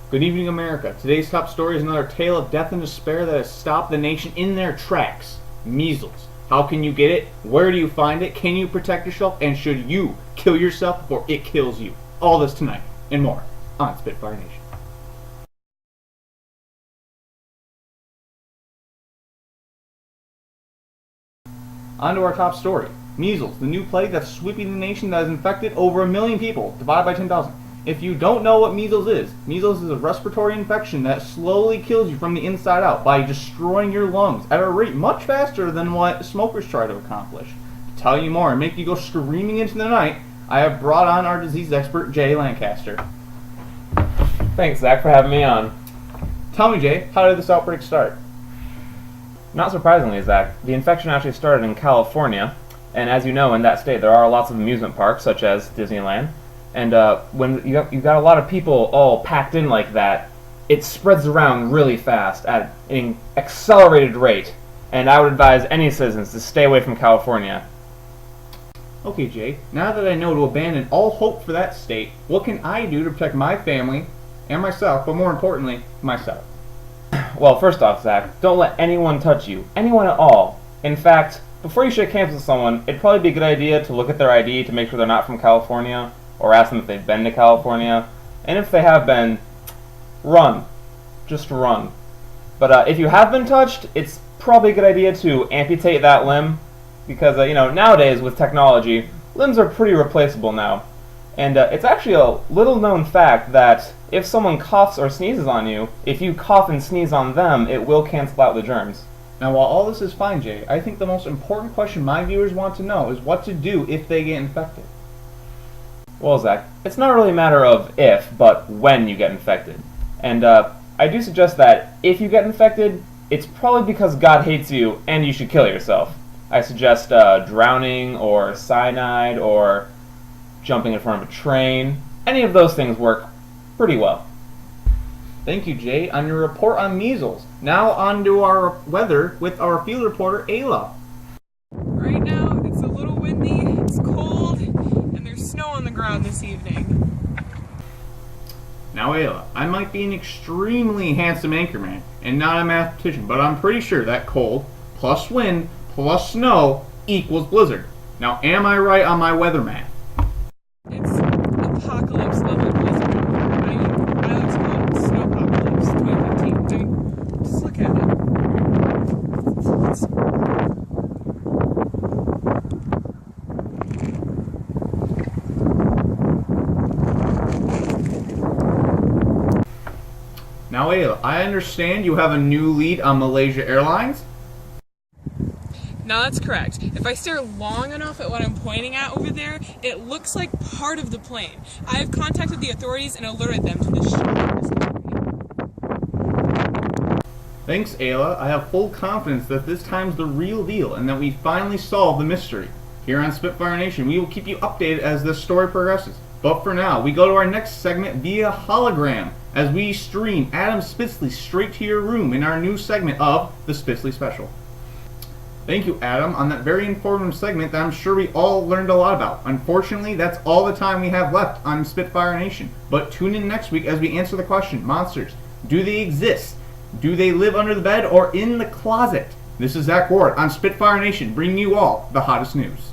Good evening, America. Today's top story is another tale of death and despair that has stopped the nation in their tracks. Measles. How can you get it? Where do you find it? Can you protect yourself? And should you kill yourself before it kills you? All this tonight and more on Spitfire Nation. On to our top story. Measles, the new plague that's sweeping the nation that has infected over 1 million people, divided by 10,000. If you don't know what measles is a respiratory infection that slowly kills you from the inside out by destroying your lungs at a rate much faster than what smokers try to accomplish. To tell you more and make you go screaming into the night, I have brought on our disease expert, Jay Lancaster. Thanks, Zach, for having me on. Tell me, Jay, how did this outbreak start? Not surprisingly, Zach, the infection actually started in California, and as you know, in that state there are lots of amusement parks, such as Disneyland, and when you've got a lot of people all packed in like that, it spreads around really fast at an accelerated rate, and I would advise any citizens to stay away from California. Okay, Jay, now that I know to abandon all hope for that state, what can I do to protect my family and myself, but more importantly, myself? Well, first off, Zach, don't let anyone touch you. Anyone at all. In fact, before you shake hands with someone, it'd probably be a good idea to look at their ID to make sure they're not from California, or ask them if they've been to California. And if they have been, run. Just run. But if you have been touched, it's probably a good idea to amputate that limb, because, nowadays with technology, limbs are pretty replaceable now. And it's actually a little-known fact that if someone coughs or sneezes on you, if you cough and sneeze on them, it will cancel out the germs. Now, while all this is fine, Jay, I think the most important question my viewers want to know is what to do if they get infected. Well, Zach, it's not really a matter of if, but when you get infected. And I do suggest that if you get infected, it's probably because God hates you and you should kill yourself. I suggest drowning or cyanide or jumping in front of a train. Any of those things work pretty well. Thank you, Jay, on your report on measles. Now on to our weather with our field reporter, Ayla. Right now, it's a little windy, it's cold, and there's snow on the ground this evening. Now, Ayla, I might be an extremely handsome anchorman and not a mathematician, but I'm pretty sure that cold plus wind plus snow equals blizzard. Now, am I right on my weather math? It's apocalypse level blizzard. I like to call it Snowpocalypse 2015. Just look at it. Now, Ayla, I understand you have a new lead on Malaysia Airlines. No, that's correct. If I stare long enough at what I'm pointing at over there, it looks like part of the plane. I have contacted the authorities and alerted them to this ship. Thanks, Ayla. I have full confidence that this time's the real deal and that we finally solved the mystery. Here on Spitfire Nation, we will keep you updated as this story progresses. But for now, we go to our next segment via hologram as we stream Adam Spitzley straight to your room in our new segment of the Spitzley Special. Thank you, Adam, on that very informative segment that I'm sure we all learned a lot about. Unfortunately, that's all the time we have left on Spitfire Nation. But tune in next week as we answer the question, monsters, do they exist? Do they live under the bed or in the closet? This is Zach Ward on Spitfire Nation, bringing you all the hottest news.